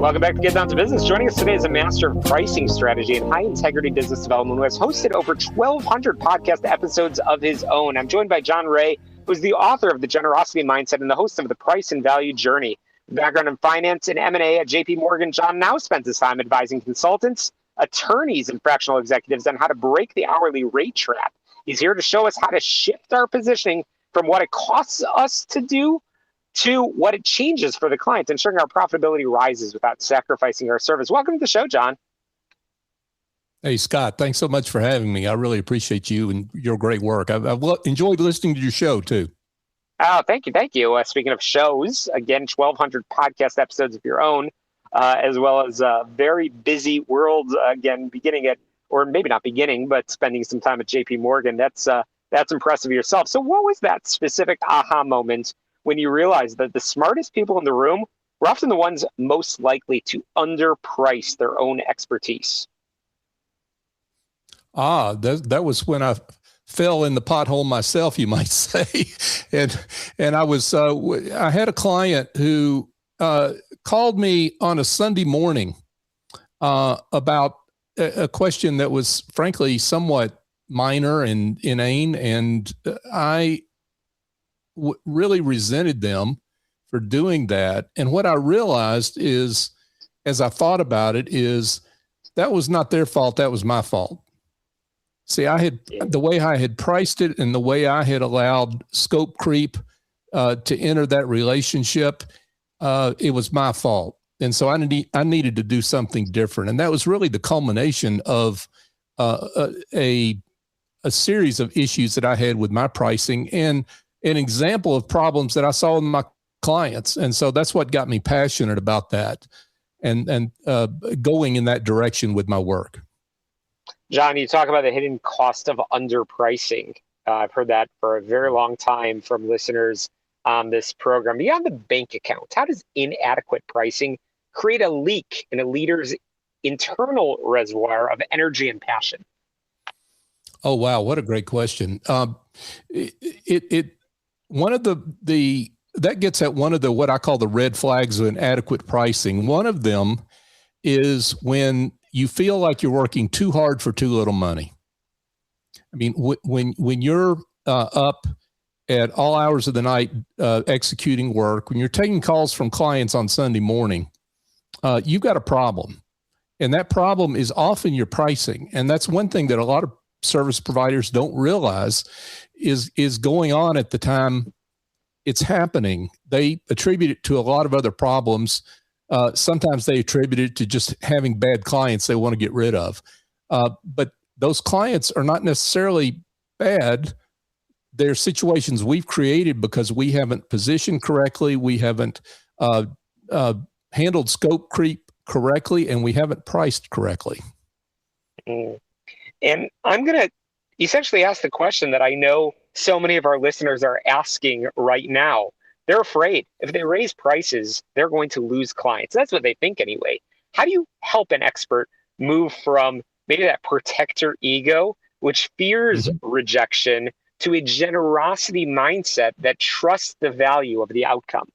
Welcome back to Get Down to Business. Joining us today is a master of pricing strategy and high-integrity business development who has hosted over 1,200 podcast episodes of his own. I'm joined by John Ray, who's the author of The Generosity Mindset and the host of The Price and Value Journey. Background in finance and M&A at JP Morgan, John now spends his time advising consultants, attorneys, and fractional executives on how to break the hourly rate trap. He's here to show us how to shift our positioning from what it costs us to do to what it changes for the client, ensuring our profitability rises without sacrificing our service. Welcome to the show, John. Hey, Scott, thanks so much for having me. I really appreciate you and your great work. I've enjoyed listening to your show, too. Oh, thank you. Thank you. Speaking of shows, again, 1,200 podcast episodes of your own, as well as a very busy world, again, beginning at, or maybe not beginning, but spending some time at JP Morgan. That's impressive yourself. So what was that specific aha moment when you realized that the smartest people in the room were often the ones most likely to underprice their own expertise? That was when I fell in the pothole myself, you might say. And I had a client who called me on a Sunday morning about a question that was frankly somewhat minor and inane, and I really resented them for doing that. And what I realized is, as I thought about it, is that was not their fault. That was my fault. See, the way I had priced it and the way I had allowed scope creep to enter that relationship, it was my fault. And so I needed to do something different. And that was really the culmination of a series of issues that I had with my pricing and an example of problems that I saw in my clients. And so that's what got me passionate about that and going in that direction with my work. John, you talk about the hidden cost of underpricing. I've heard that for a very long time from listeners on this program. Beyond the bank account, how does inadequate pricing create a leak in a leader's internal reservoir of energy and passion? Oh, wow. What a great question. That gets at one of the, what I call the red flags of inadequate pricing. One of them is when you feel like you're working too hard for too little money. I mean, when you're up at all hours of the night executing work, when you're taking calls from clients on Sunday morning, you've got a problem. And that problem is often your pricing. And that's one thing that a lot of service providers don't realize is going on at the time it's happening. They attribute it to a lot of other problems. Sometimes they attribute it to just having bad clients they want to get rid of. But those clients are not necessarily bad. They're situations we've created because we haven't positioned correctly. We haven't handled scope creep correctly, and we haven't priced correctly. And I'm going to essentially ask the question that I know so many of our listeners are asking right now. They're afraid if they raise prices, they're going to lose clients. That's what they think anyway. How do you help an expert move from maybe that protector ego, which fears rejection, to a generosity mindset that trusts the value of the outcome?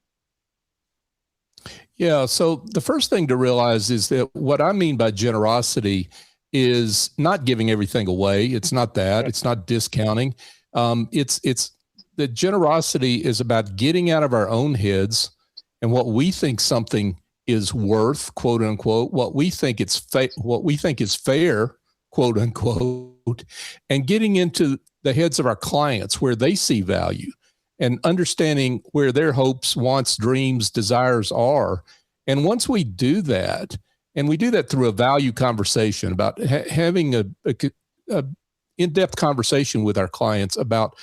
Yeah. So the first thing to realize is that what I mean by generosity is not giving everything away. It's not that. It's not discounting. It's the generosity is about getting out of our own heads and what we think something is worth, quote unquote, what we think is fair, quote unquote, and getting into the heads of our clients where they see value and understanding where their hopes, wants, dreams, desires are. And once we do that, and we do that through a value conversation about having a in-depth conversation with our clients about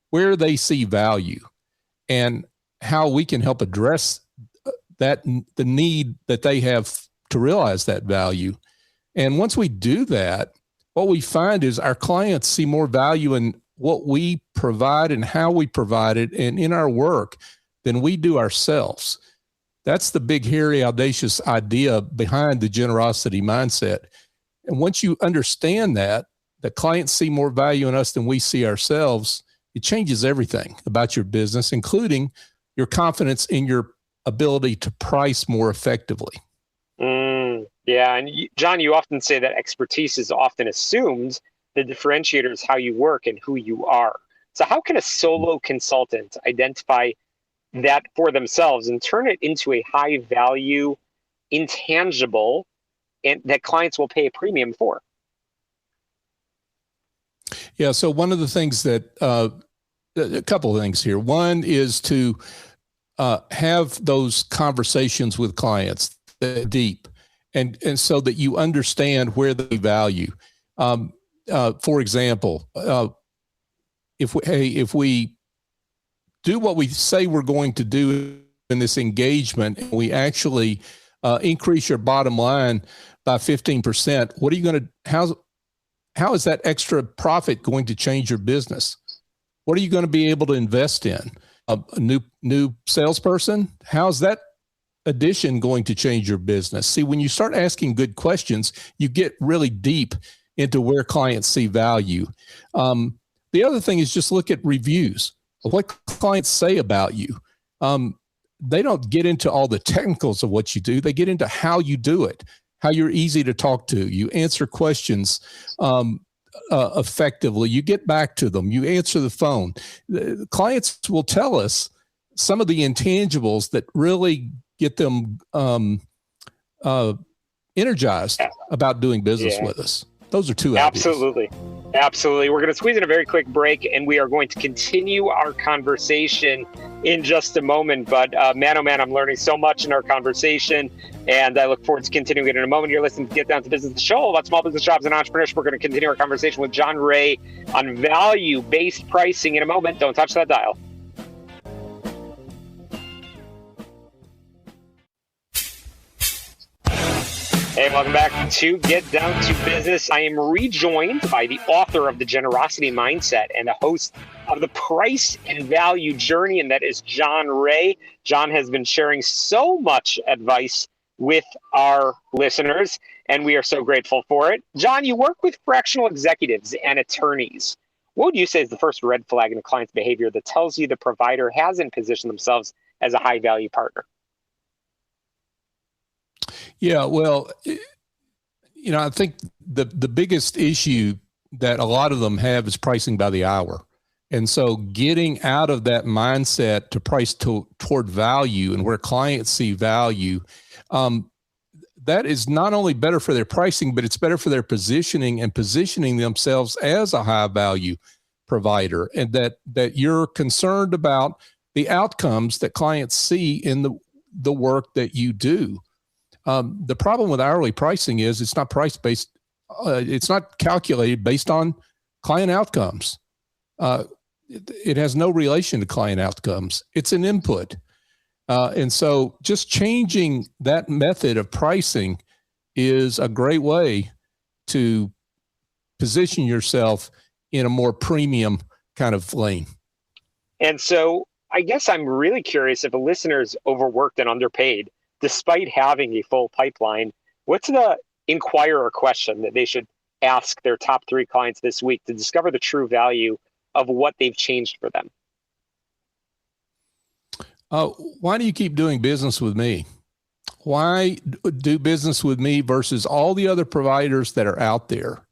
where they see value and how we can help address that, the need that they have to realize that value. And once we do that, what we find is our clients see more value in what we provide and how we provide it and in our work than we do ourselves. That's the big, hairy, audacious idea behind the generosity mindset. And once you understand that, the clients see more value in us than we see ourselves, it changes everything about your business, including your confidence in your ability to price more effectively. Yeah, and John, you often say that expertise is often assumed. The differentiator is how you work and who you are. So how can a solo consultant identify that for themselves and turn it into a high value, intangible, and that clients will pay a premium for? Yeah. So one of the things that, a couple of things here. One is to have those conversations with clients that deep, and so that you understand where they value. For example, if we do what we say we're going to do in this engagement, and we actually increase your bottom line by 15%, what are you going to, how is that extra profit going to change your business? What are you going to be able to invest in? A new salesperson? How's that addition going to change your business? See, when you start asking good questions, you get really deep into where clients see value. The other thing is just look at reviews. What clients say about you. They don't get into all the technicals of what you do. They get into how you do it, how you're easy to talk to. You answer questions effectively. You get back to them. You answer the phone. The clients will tell us some of the intangibles that really get them energized about doing business with us. Those are two ideas. Absolutely. We're going to squeeze in a very quick break, and we are going to continue our conversation in just a moment. But man, oh man, I'm learning so much in our conversation, and I look forward to continuing it in a moment. You're listening to Get Down to Business, the show about small business, jobs, and entrepreneurship. We're going to continue our conversation with John Ray on value-based pricing in a moment. Don't touch that dial. Hey, welcome back to Get Down to Business. I am rejoined by the author of The Generosity Mindset and the host of the Price and Value Journey, and that is John Ray. John has been sharing so much advice with our listeners, and we are so grateful for it. John, you work with fractional executives and attorneys. What would you say is the first red flag in a client's behavior that tells you the provider hasn't positioned themselves as a high-value partner? Yeah, well, I think the biggest issue that a lot of them have is pricing by the hour. And so getting out of that mindset to price toward value and where clients see value, that is not only better for their pricing, but it's better for their positioning and positioning themselves as a high value provider, and that you're concerned about the outcomes that clients see in the work that you do. The problem with hourly pricing is it's not price based. It's not calculated based on client outcomes. It has no relation to client outcomes. It's an input. And so just changing that method of pricing is a great way to position yourself in a more premium kind of lane. And so I guess I'm really curious if a listener is overworked and underpaid, despite having a full pipeline, what's the inquirer question that they should ask their top 3 clients this week to discover the true value of what they've changed for them? Why do you keep doing business with me? Why do business with me versus all the other providers that are out there?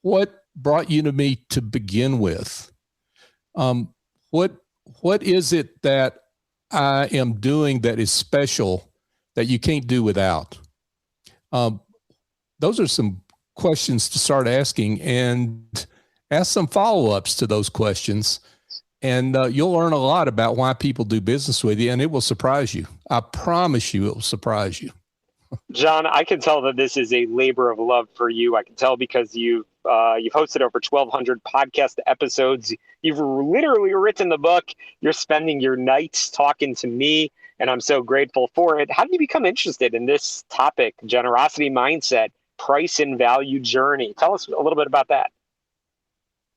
What brought you to me to begin with? What is it that I am doing that is special that you can't do without? Those are some questions to start asking, and ask some follow-ups to those questions. And you'll learn a lot about why people do business with you, and it will surprise you. I promise you it will surprise you. John, I can tell that this is a labor of love for you. I can tell because you've hosted over 1,200 podcast episodes. You've literally written the book. You're spending your nights talking to me, and I'm so grateful for it. How did you become interested in this topic, generosity mindset, price and value journey? Tell us a little bit about that.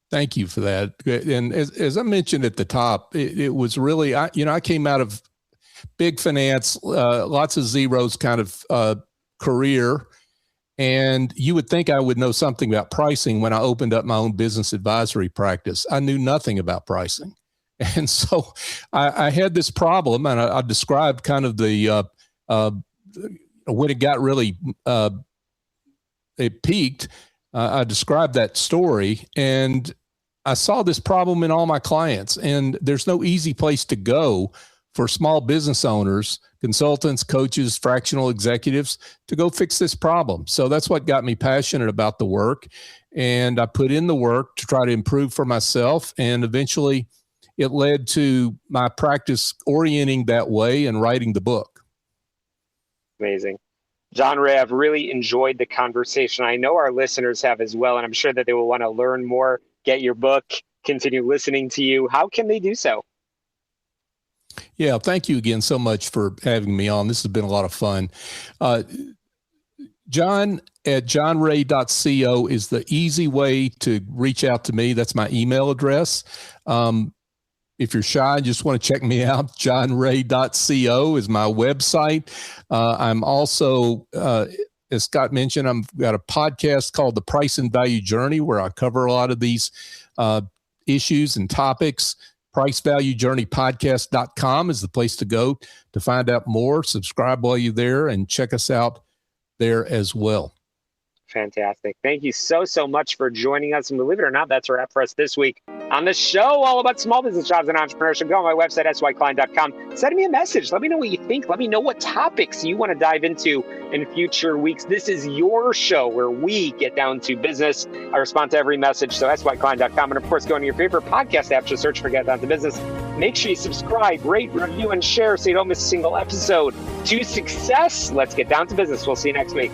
Thank you for that. And as I mentioned at the top, it was really, I came out of big finance, lots of zeros kind of career. And you would think I would know something about pricing when I opened up my own business advisory practice. I knew nothing about pricing. And so I had this problem, and I described kind of the when it got really, it peaked, I described that story, and I saw this problem in all my clients, and there's no easy place to go for small business owners, consultants, coaches, fractional executives to go fix this problem. So that's what got me passionate about the work. And I put in the work to try to improve for myself. And eventually it led to my practice orienting that way and writing the book. Amazing. John Ray, I've really enjoyed the conversation. I know our listeners have as well, and I'm sure that they will want to learn more, get your book, continue listening to you. How can they do so? Yeah, thank you again so much for having me on. This has been a lot of fun. John at johnray.co is the easy way to reach out to me. That's my email address. If you're shy and just want to check me out, johnray.co is my website. I'm also, as Scott mentioned, I've got a podcast called The Price and Value Journey, where I cover a lot of these issues and topics. PriceValueJourneyPodcast.com is the place to go to find out more. Subscribe while you're there and check us out there as well. Fantastic. Thank you so much for joining us. And believe it or not, that's a wrap for us this week on the show, all about small business, jobs, and entrepreneurship. Go on my website, syklein.com. Send me a message. Let me know what you think. Let me know what topics you want to dive into in future weeks. This is your show where we get down to business. I respond to every message. So syklein.com. And of course, go into your favorite podcast app to search for Get Down to Business. Make sure you subscribe, rate, review, and share so you don't miss a single episode. To success. Let's get down to business. We'll see you next week.